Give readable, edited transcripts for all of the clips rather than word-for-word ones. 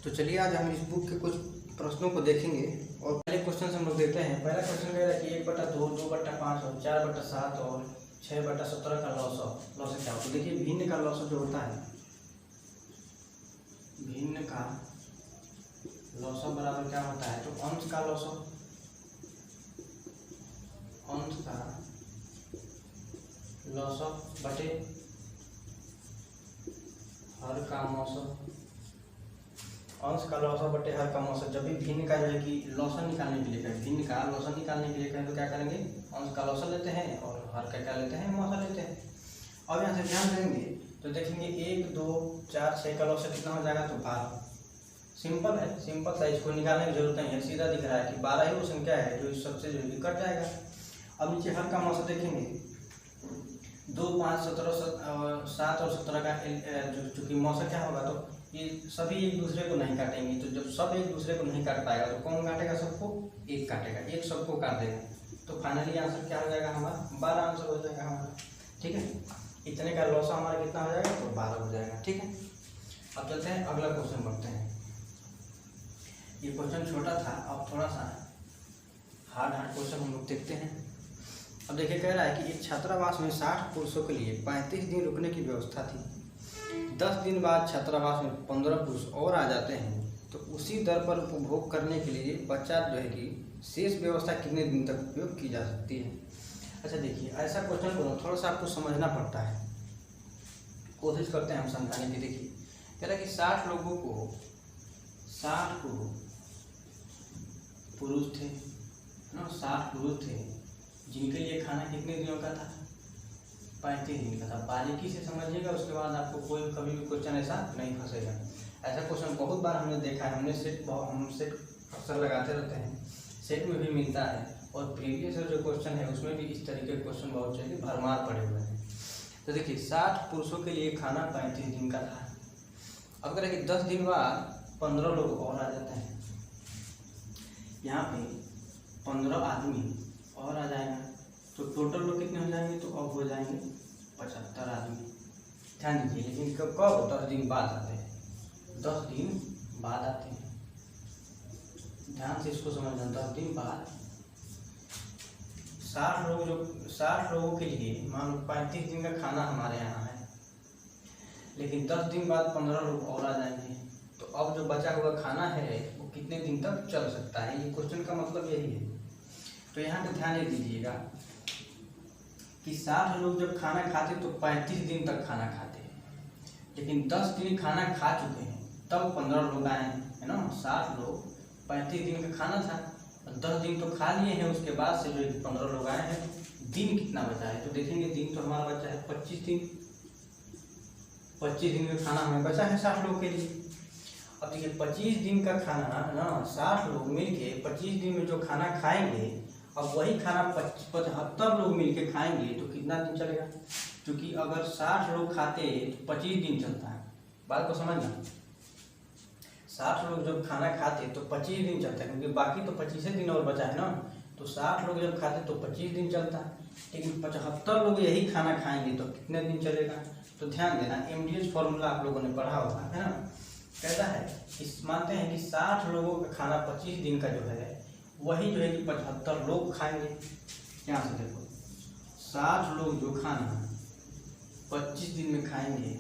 तो चलिए आज हम इस बुक के कुछ प्रश्नों को देखेंगे और पहले क्वेश्चन हम लोग देखते हैं। पहला क्वेश्चन कह रहा है कि 1/2, 2/5 और 4/7 और 6/17 का लॉस क्या हो। तो देखिए भिन्न का लॉस जो होता है, भिन्न का लॉस बराबर क्या होता है, तो अंश का लॉस, अंश का लॉस बटे हर का औसत, अंश का लॉस बटे हर का औसत। जब भी भिन्न का जो है कि लॉसन निकालने के लिए कहें, भिन्न का लॉसन निकालने के लिए कहें तो क्या करेंगे, अंश का लॉसन लेते हैं और हर का क्या लेते हैं, औसत लेते हैं। अब यहाँ से ध्यान देंगे तो देखेंगे 1, 2, 4, 6 का लॉस कितना हो जाएगा, तो 12। सिंपल है, सिंपल सा, इसको निकालने की जरूरत नहीं है, सीधा दिख रहा है कि 12 ही वो संख्या है जो इस सबसे जो है कट जाएगा। अब नीचे हर का औसत देखेंगे, 2, 5, 17, 7 और 17 का चूंकि औसत क्या होगा, तो ये सभी एक दूसरे को नहीं काटेंगे। तो जब सब एक दूसरे को नहीं काट पाएगा तो कौन काटेगा, सबको एक काटेगा, एक सबको काट देगा। तो फाइनली आंसर क्या हो जाएगा हमारा, 12 आंसर हो जाएगा हमारा। ठीक है, इतने का लॉस हमारा कितना हो जाएगा, तो 12 हो जाएगा। ठीक है, अब चलते हैं अगला क्वेश्चन बढ़ते हैं। ये क्वेश्चन छोटा था, अब थोड़ा सा हार्ड क्वेश्चन हम लोग देखते हैं। अब देखिए कह रहा है कि एक छात्रावास में 60 पुरुषों के लिए 35 दिन रुकने की व्यवस्था थी। 10 दिन बाद छात्रावास में 15 पुरुष और आ जाते हैं, तो उसी दर पर उपभोग करने के लिए बच्चा जो है कि शेष व्यवस्था कितने दिन तक उपयोग की जा सकती है। अच्छा देखिए, ऐसा क्वेश्चन को थोड़ा सा आपको समझना पड़ता है, कोशिश करते हैं हम समझाने की। देखिए कह रहा है कि 60 लोगों को, 60 पुरुष थे ना, 60 पुरुष थे जिनके लिए खाना कितने दिनों का था, 35 दिन का था। बारीकी से समझिएगा, उसके बाद आपको कोई कभी भी क्वेश्चन ऐसा नहीं फंसेगा। ऐसा क्वेश्चन बहुत बार हमने देखा है, हम सेट अक्सर लगाते रहते हैं, सेट में भी मिलता है और प्रीवियस जो क्वेश्चन है उसमें भी इस तरीके के क्वेश्चन बहुत जगह भरमार पड़े हुए हैं। तो देखिए 60 पुरुषों के लिए खाना 35 दिन का था। अब कह रहे कि 10 दिन बाद 15 लोग और आ जाते हैं, यहाँ पे 15 आदमी और आ जाएगा, तो टोटल लोग कितने हो जाएंगे, तो अब हो जाएंगे 75 आदमी। ध्यान दीजिए, लेकिन कब 10 दिन बाद आते हैं, 10 दिन बाद आते हैं, ध्यान से इसको समझना। 10 दिन बाद 60 लोगों के लिए मान लो 35 दिन का खाना हमारे यहाँ है, लेकिन 10 दिन बाद 15 लोग और आ जाएंगे, तो अब जो बचा हुआ खाना है वो कितने दिन तक चल सकता है। ये क्वेश्चन का मतलब यही है। तो यहाँ पे ध्यान दीजिएगा कि 60 लोग जब खाना खाते तो 35 दिन तक खाना खाते हैं, लेकिन 10 दिन खाना खा चुके हैं तब 15 लोग आए हैं, है ना। 60 लोग 35 दिन का खाना था, 10 दिन तो खा लिए हैं, उसके बाद से जो 15 लोग आए हैं, दिन कितना बचा है, तो देखेंगे दिन तो हमारा बचा है 25 दिन। 25 दिन का खाना हमें बचा है 60 लोग के लिए। अब देखिए 25 दिन का खाना ना, 60 लोग मिलके 25 दिन में जो खाना खाएंगे, अब वही खाना 75 लोग मिलके खाएंगे तो कितना दिन चलेगा, क्योंकि अगर 60 लोग खाते तो 25 दिन चलता है। बात को समझना, 60 लोग जब खाना खाते तो 25 दिन चलता है, क्योंकि बाकी तो 25 दिन और बचा है ना। तो 60 लोग जब खाते तो 25 दिन चलता है, लेकिन 75 लोग यही खाना खाएंगे तो कितने दिन चलेगा। तो ध्यान देना, MDH फॉर्मूला आप लोगों ने पढ़ा होगा, है ना। कहता है कि मानते हैं कि 60 लोगों का खाना 25 दिन का जो है वही जो है कि 75 लोग खाएंगे। यहाँ से देखो, 60 लोग जो खाना 25 दिन में खाएंगे,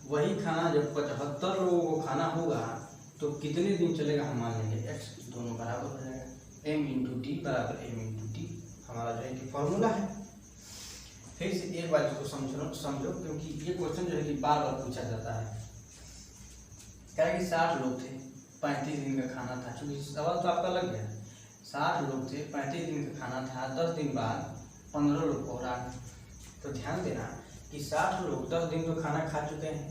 वही खाना जब 75 लोगों को खाना होगा तो कितने दिन चलेगा, हम मान लेंगे x, दोनों बराबर हो जाएगा, m × t बराबर m × t हमारा जो है कि फॉर्मूला है। फिर से एक बार इसको समझो, क्योंकि ये क्वेश्चन जो है कि बार बार पूछा जाता है। क्या है कि 60 लोग थे, 35 दिन का खाना था, क्योंकि सवाल तो आपका लग गया। 60 लोग थे, 35 दिन का खाना था, 10 दिन बाद 15 लोग और आ गए। तो ध्यान देना कि 60 लोग 10 दिन तो खाना खा चुके हैं,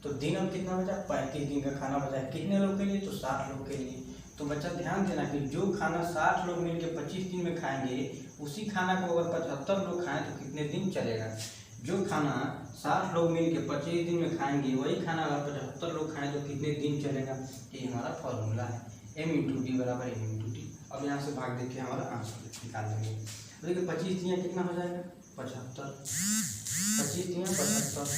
तो दिन अब कितना बचा, 35 दिन का खाना बचा है, कितने लोग के लिए, तो 60 लोग के लिए। तो बच्चा ध्यान देना कि जो खाना 60 लोग मिलकर 25 दिन में खाएंगे, उसी खाना को अगर 75 लोग खाएं तो कितने दिन चलेगा। जो खाना 60 लोग मिलकर 25 दिन में खाएंगे, वही खाना अगर 75 लोग खाएं तो कितने दिन चलेगा। ये हमारा फॉर्मूला है, m × t बराबर m × t। अब यहाँ से भाग देके हमारा आंसर निकाल देंगे। तो देखिए 25 दिया कितना हो जाएगा, 75, 25 दिया 75,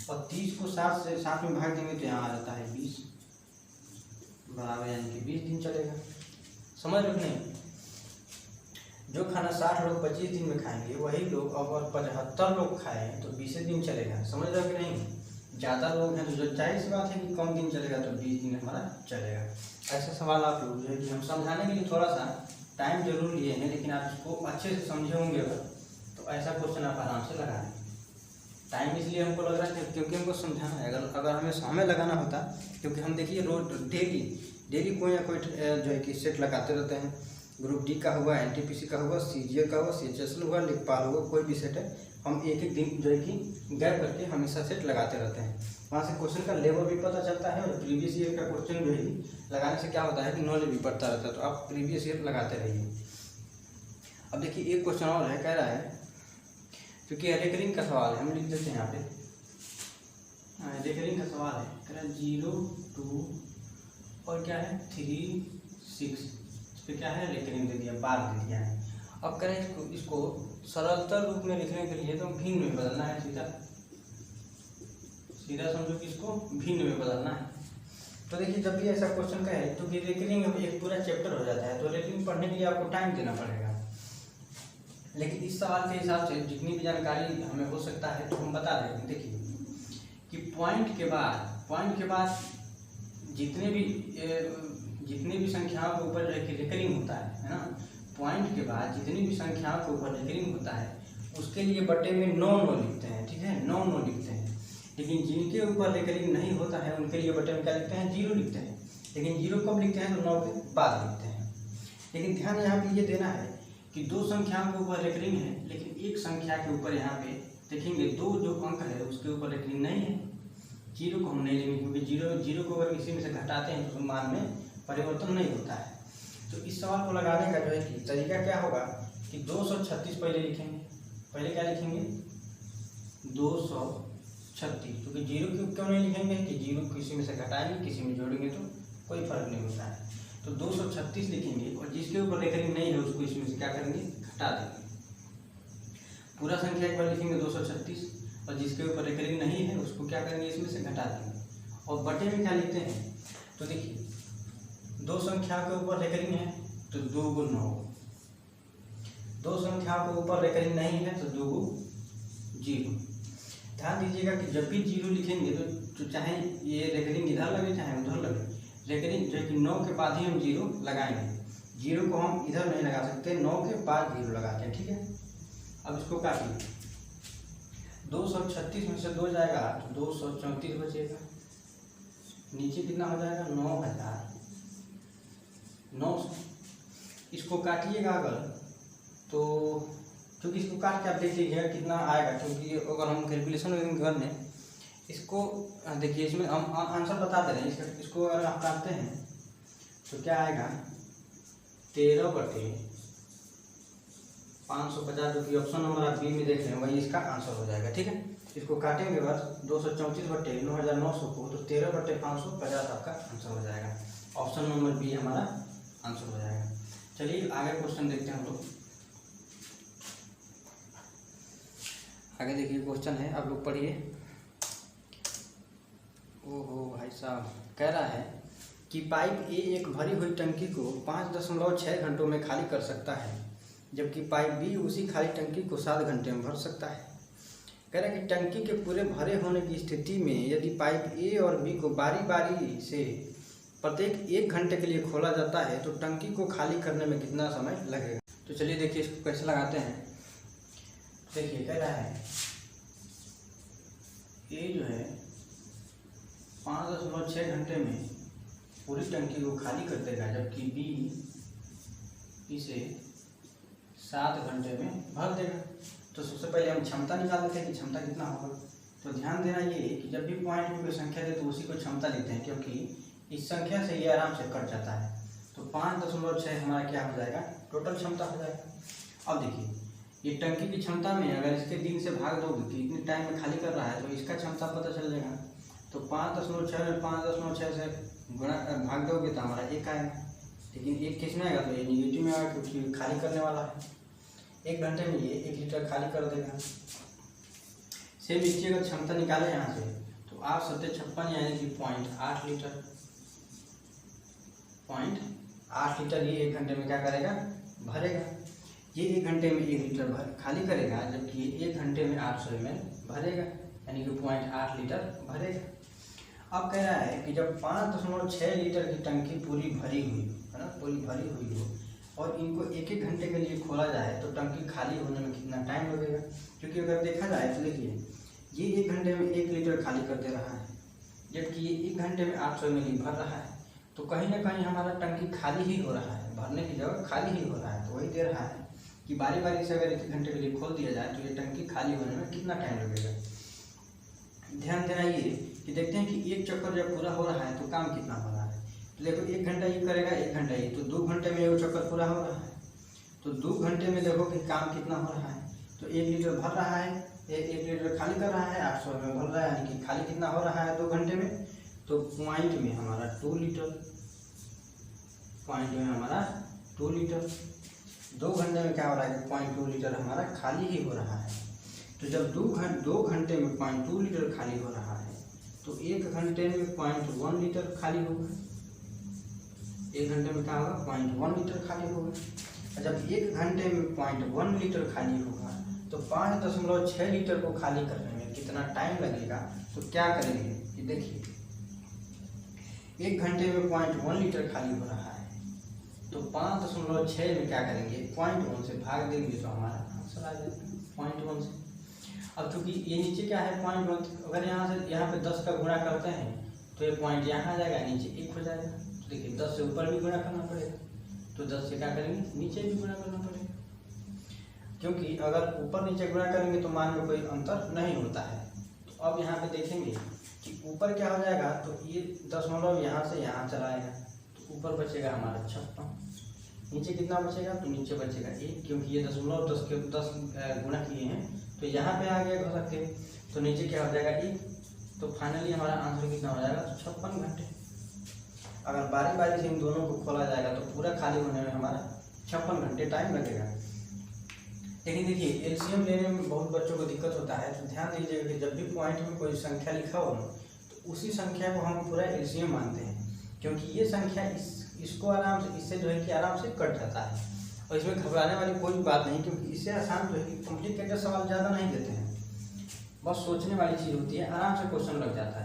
और 30 को 60 से 60 में भाग देंगे तो यहाँ आ जाता है 20। दिन चलेगा। समझ लो नहीं, जो खाना 60 लोग 25 दिन में खाएंगे वही लोग अगर 75 लोग खाएं तो 20 दिन चलेगा। समझ रहे हो कि नहीं? ज़्यादा लोग हैं तो जो जाहिर सी बात है कि कम दिन चलेगा, तो 20 दिन हमारा चलेगा। ऐसा सवाल आप लोग जो है कि हम समझाने के लिए थोड़ा सा टाइम जरूर लिए हैं, लेकिन आप इसको अच्छे से समझे होंगे अगर, तो ऐसा क्वेश्चन आप आराम से लगा लें। टाइम इसलिए हमको लग रहा है क्योंकि हमको समझाना है। अगर हमें समय लगाना होता, क्योंकि हम देखिए रोज डेली कोई ना कोई जो है कि सेट लगाते रहते हैं। ग्रुप डी का हुआ, एनटीपीसी का हुआ, सीजीएल का हुआ, सीएचएसएल हुआ, लेखपाल हुआ, कोई भी सेट है, हम एक दिन जो है कि गैप करके हमेशा सेट लगाते रहते हैं। वहाँ से क्वेश्चन का लेवल भी पता चलता है और प्रीवियस ईयर का क्वेश्चन जो है लगाने से क्या होता है कि नॉलेज भी बढ़ता रहता है। तो आप प्रीवियस ईयर लगाते रहिए। अब देखिए एक क्वेश्चन और है, कह रहा है क्योंकि रिकरिंग का सवाल है, हम लिख देते हैं यहाँ पे। रिकरिंग का सवाल है, कह रहा है 0, 2 और क्या है 3, 6, इस पर क्या है रिकरिंग दे दिया, बार दे दिया है। अब कह रहे हैं इसको सरलतर रूप में लिखने के लिए तो भिन्न में बदलना है, सीधा समझो कि इसको भिन्न में बदलना है। तो देखिए जब भी ऐसा क्वेश्चन कहे तो कि रिकरिंग एक पूरा चैप्टर हो जाता है, तो रिकरिंग पढ़ने के लिए आपको टाइम देना पड़ेगा। लेकिन इस सवाल के हिसाब से जितनी भी जानकारी हमें हो सकता है तो हम बता देंगे। देखिए कि पॉइंट के बाद जितने भी संख्याओं के ऊपर रिकरिंग होता है ना, पॉइंट के बाद जितनी भी संख्याओं के ऊपर रिकरिंग होता है उसके लिए बटे में 9 लिखते हैं, ठीक है, 9 लिखते हैं। लेकिन जिनके ऊपर रिकरिंग नहीं होता है उनके लिए बटे में क्या लिखते हैं, 0 लिखते हैं। लेकिन 0 कब लिखते हैं, तो 9 के बाद लिखते हैं। लेकिन ध्यान यहाँ पे ये देना है कि 2 संख्याओं के ऊपर रिकरिंग है, लेकिन एक संख्या के ऊपर यहाँ पे देखेंगे 2 जो अंक है उसके ऊपर रिकरिंग नहीं है। 0 को हम नहीं लेंगे, क्योंकि 0 को अगर किसी में से घटाते हैं तो मान में परिवर्तन नहीं होता है। तो इस सवाल को लगाने का जो है कि तरीका क्या होगा कि 236 पहले लिखेंगे। पहले क्या लिखेंगे, 236, क्योंकि 0 क्यों नहीं लिखेंगे कि 0 किसी में से घटाएंगे, किसी में जोड़ेंगे तो कोई फर्क नहीं होता है। तो 236 लिखेंगे और जिसके ऊपर रिकरिंग नहीं है उसको इसमें से क्या करेंगे, घटा देंगे। पूरा संख्या एक बार लिखेंगे 236 और जिसके ऊपर रिकरिंग नहीं है उसको क्या करेंगे, इसमें से घटा देंगे। और बटे में क्या लिखते हैं, तो देखिए 2 संख्या के ऊपर रिकरिंग है तो 2 × 9, 2 संख्याओं के ऊपर रिकरिंग नहीं है तो 2 × 0। ध्यान दीजिएगा कि जब भी 0 लिखेंगे तो चाहे ये रिकरिंग इधर लगे चाहे उधर लगे, रिकरिंग जो कि 9 के बाद ही हम 0 लगाएंगे। 0 को हम इधर नहीं लगा सकते, 9 के बाद 0 लगाते हैं, ठीक है। अब इसको काटिए, 236 में से 2 जाएगा तो 234 बचेगा। नीचे कितना हो जाएगा, 9,900। इसको काटिएगा अगर तो, क्योंकि इसको काट के आप देख लीजिएगा कितना आएगा, क्योंकि अगर हम कैलकुलेशन करने इसको देखिए, इसमें हम आंसर बता दे रहे हैं। इसको अगर आप काटते हैं तो क्या आएगा, 13/550, जो कि ऑप्शन नंबर आप बी में देख रहे हैं वही इसका आंसर हो जाएगा, ठीक है। इसको काटेंगे बस 234/9,900 को, तो 13/550 आपका आंसर हो जाएगा। ऑप्शन नंबर बी हमारा आंसर हो जाएगा। चलिए आगे क्वेश्चन देखते हैं हम लोग। आगे देखिए क्वेश्चन है, आप लोग पढ़िए। ओहो भाई साहब, कह रहा है कि पाइप ए एक भरी हुई टंकी को 5.6 घंटों में खाली कर सकता है, जबकि पाइप बी उसी खाली टंकी को 7 घंटे में भर सकता है। कह रहा है कि टंकी के पूरे भरे होने की स्थिति में यदि पाइप ए और बी को बारी बारी से प्रत्येक 1 घंटे के लिए खोला जाता है तो टंकी को खाली करने में कितना समय लगेगा। तो चलिए देखिए इसको कैसे लगाते हैं। देखिए कह रहा है ए जो है 5.6 घंटे में पूरी टंकी को खाली कर देगा, जबकि बी इसे 7 घंटे में भर देगा। तो सबसे पहले हम क्षमता निकाल लेते हैं कि क्षमता कितना होगा। तो ध्यान देना ये कि जब भी पॉइंट में कोई संख्या दे तो उसी को क्षमता लेते हैं, क्योंकि इस संख्या से ये आराम से कट जाता है। तो 5.6 हमारा क्या हो जाएगा, टोटल क्षमता हो जाएगा। अब देखिए ये टंकी की क्षमता में अगर इसके दिन से भाग दोगे कि इतने टाइम में खाली कर रहा है तो इसका क्षमता पता चल जाएगा। तो 5.6 में 5.6 से गुणा भाग दोगे तो हमारा 1 आएगा, लेकिन 1 किस में आएगा, तो ये निगेटिव में आएगा क्योंकि खाली करने वाला है। 1 घंटे में ये 1 लीटर खाली कर देगा। सेम इसकी अगर क्षमता निकाले यहाँ से तो 8×7 = 56 यानी कि 0.8 लीटर, 0.8 8 लीटर ये 1 घंटे में क्या करेगा, भरेगा। ये 1 घंटे में 1 लीटर खाली करेगा, जबकि ये 1 घंटे में 800 ml भरेगा, यानी कि 0.8 लीटर भरेगा। अब कह रहा है कि जब 5.6 लीटर की टंकी पूरी भरी हुई है ना, पूरी भरी हुई हो और इनको 1-1 घंटे के लिए खोला जाए तो टंकी खाली होने में कितना टाइम लगेगा। क्योंकि अगर देखा जाए तो देखिए ये 1 घंटे में 1 लीटर खाली कर दे रहा है, जबकि ये 1 घंटे में 800 ml भर रहा है, तो कहीं ना कहीं हमारा टंकी खाली ही हो रहा है, भरने की जगह खाली ही हो रहा है। तो वही दे रहा है कि बारी बारी से अगर 1 घंटे के लिए खोल दिया जाए तो ये टंकी खाली होने में कितना टाइम लगेगा। ध्यान देना ये कि देखते हैं कि एक चक्कर जब पूरा हो रहा है तो काम कितना हो रहा है। तो देखो 1 घंटा ये करेगा, 1 घंटा ये, तो 2 घंटे में वो चक्कर पूरा हो रहा है। तो 2 घंटे में देखो कि काम कितना हो रहा है। तो 1 लीटर भर रहा है, 1 लीटर खाली कर रहा है, 800 ml भर रहा है, यानी कि खाली कितना हो रहा है 2 घंटे में। तो पॉइंट में हमारा 2 लीटर, पॉइंट में हमारा 2 लीटर। 2 घंटे में क्या हो रहा है कि 0.2 लीटर हमारा खाली ही हो रहा है। तो जब 2 घंटे में 0.2 लीटर खाली हो रहा है तो 1 घंटे में 0.1 लीटर खाली होगा। 1 घंटे में क्या होगा, 0.1 लीटर खाली होगा। और जब 1 घंटे में 0.1 लीटर खाली होगा तो 5.6 लीटर को खाली करने में कितना टाइम लगेगा। तो क्या करेंगे कि देखिए 1 घंटे में 0.1 लीटर खाली हो रहा है, तो 5.6 में क्या करेंगे, 0.1 से भाग देंगे तो हमारा आंसर आ जाएगा 0.1 से। अब चूंकि ये नीचे क्या है 0.1, अगर यहाँ से यहाँ पे 10 का गुणा करते हैं तो ये पॉइंट यहाँ आ जाएगा, नीचे 1 हो जाएगा। तो देखिए 10 से ऊपर भी गुणा करना पड़ेगा, तो 10 से क्या करेंगे, नीचे भी गुणा करना पड़ेगा। क्योंकि अगर ऊपर नीचे गुणा करेंगे तो मान में कोई अंतर नहीं होता है। तो अब यहाँ पे देखेंगे कि ऊपर क्या हो जाएगा, तो ये 10 यहाँ से यहाँ चला आएगा, तो ऊपर बचेगा हमारा 56। नीचे कितना बचेगा, तो नीचे बचेगा 1, क्योंकि ये 10 के 10 गुणा किए हैं तो यहाँ पे आ गया घसक के, तो नीचे क्या हो जाएगा 1। तो फाइनली हमारा आंसर कितना हो जाएगा, 56 घंटे। अगर बारी बारी से इन दोनों को खोला जाएगा तो पूरा खाली होने में हमारा 56 घंटे टाइम लगेगा। लेकिन देखिए एलसीएम लेने में बहुत बच्चों को दिक्कत होता है, तो ध्यान दीजिएगा कि जब भी पॉइंट में कोई संख्या लिखा हो तो उसी संख्या को हम पूरा एलसीएम मानते हैं, क्योंकि ये संख्या इसको आराम से, इससे जो है कि आराम से कट जाता है। और इसमें घबराने वाली कोई बात नहीं, क्योंकि इससे आसान जो है कि कॉम्प्लिकेटेड सवाल ज़्यादा नहीं देते हैं, बस सोचने वाली चीज़ होती है, आराम से क्वेश्चन लग जाता है।